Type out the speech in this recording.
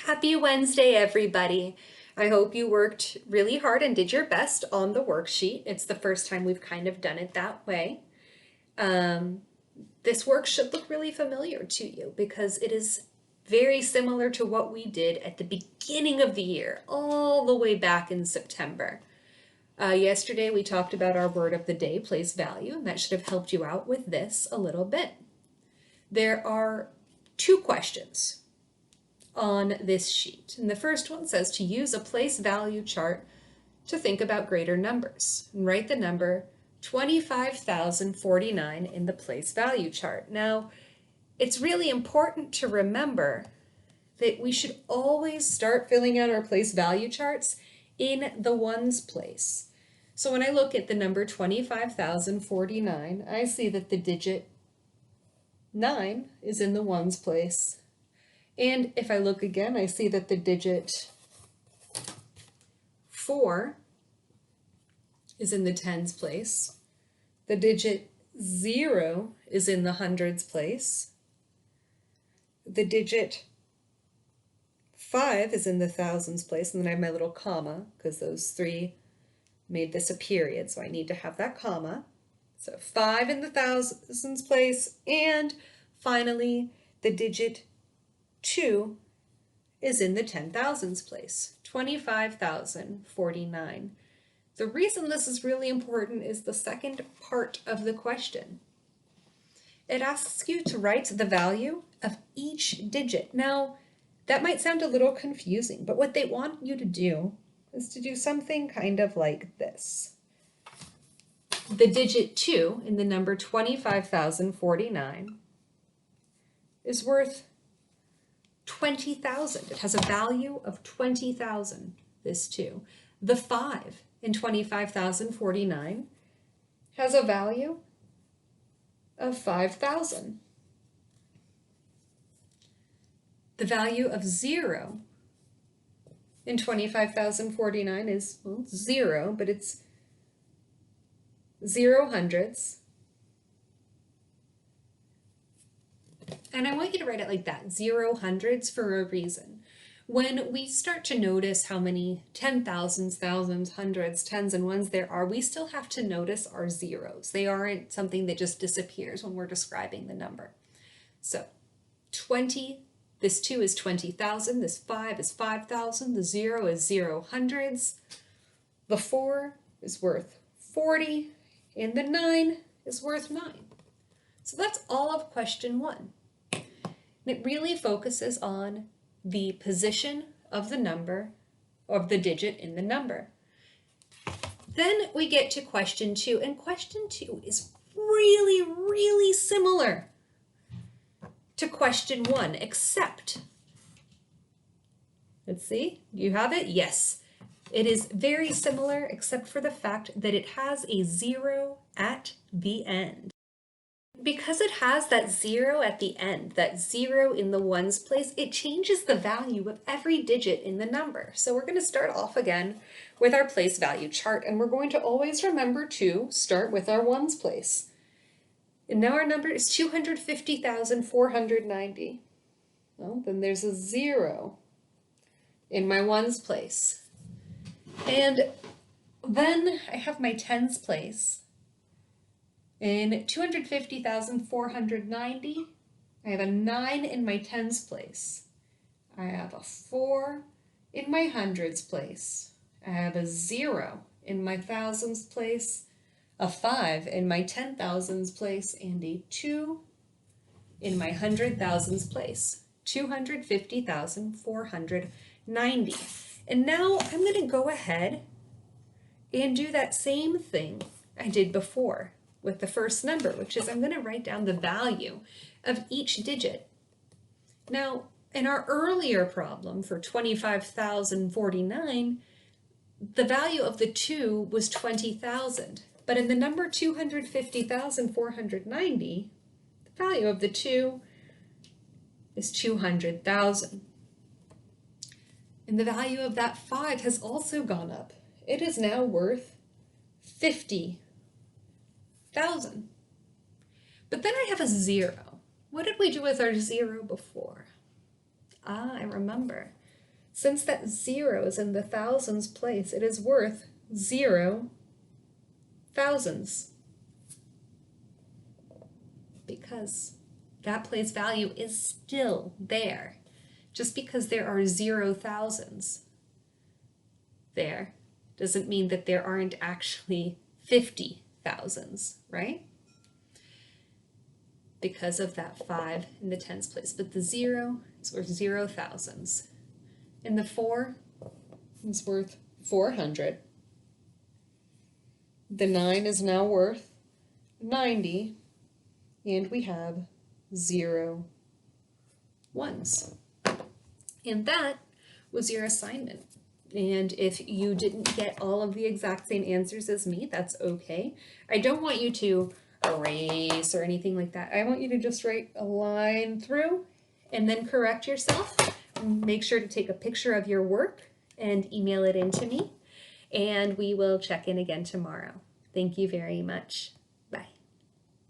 Happy Wednesday, everybody. I hope you worked really hard and did your best on the worksheet. It's the first time we've kind of done it that way. This work should look really familiar to you because it is very similar to what we did at the beginning of the year, all the way back in September. Yesterday we talked about our word of the day, place value, and that should have helped you out with this a little bit. There are two questions on this sheet. And the first one says to use a place value chart to think about greater numbers. And write the number 25,049 in the place value chart. Now, it's really important to remember that we should always start filling out our place value charts in the ones place. So when I look at the number 25,049, I see that the digit 9 is in the ones place. And if I look again, I see that the digit 4 is in the tens place. The digit 0 is in the hundreds place. The digit 5 is in the thousands place. And then I have my little comma because those three made this a period. So I need to have that comma. So 5 in the thousands place. And finally, the digit 2 is in the 10,000s place, 25,049. The reason this is really important is the second part of the question. It asks you to write the value of each digit. Now, that might sound a little confusing, but what they want you to do is to do something kind of like this. The digit 2 in the number 25,049 is worth 20,000. It has a value of 20,000, this 2. The 5 in 25,049 has a value of 5,000. The value of 0 in 25,049 is, well, 0, but it's 0 hundredths. And I want you to write it like that, 0 hundreds, for a reason. When we start to notice how many 10,000s, thousands, hundreds, tens, and ones there are, we still have to notice our zeros. They aren't something that just disappears when we're describing the number. So 20, this 2 is 20,000, this 5 is 5,000, the 0 is 0 hundreds, the 4 is worth 40, and the 9 is worth 9. So that's all of question 1. And it really focuses on the position of the number, of the digit in the number. Then we get to question 2, and question 2 is really, really similar to question 1, except, let's see, do you have it? Yes. It is very similar, except for the fact that it has a 0 at the end. Because it has that 0 at the end, that 0 in the ones place, it changes the value of every digit in the number. So we're going to start off again with our place value chart, and we're going to always remember to start with our ones place. And now our number is 250,490. Well, then there's a 0 in my ones place. And then I have my tens place. In 250,490, I have a 9 in my tens place. I have a 4 in my hundreds place. I have a 0 in my thousands place, a 5 in my 10,000s place, and a 2 in my 100,000s place. 250,490. And now I'm going to go ahead and do that same thing I did before with the first number, which is I'm going to write down the value of each digit. Now, in our earlier problem for 25,049, the value of the 2 was 20,000. But in the number 250,490, the value of the 2 is 200,000. And the value of that 5 has also gone up. It is now worth 50,000. But then I have a 0. What did we do with our 0 before? I remember. Since that 0 is in the thousands place, it is worth 0 thousands. Because that place value is still there. Just because there are 0 thousands there doesn't mean that there aren't actually 50 thousands, right? Because of that 5 in the tens place. But the 0 is worth 0 thousands. And the 4 is worth 400. The 9 is now worth 90. And we have 0 ones. And that was your assignment. And if you didn't get all of the exact same answers as me, that's okay. I don't want you to erase or anything like that. I want you to just write a line through and then correct yourself. Make sure to take a picture of your work and email it in to me. And we will check in again tomorrow. Thank you very much.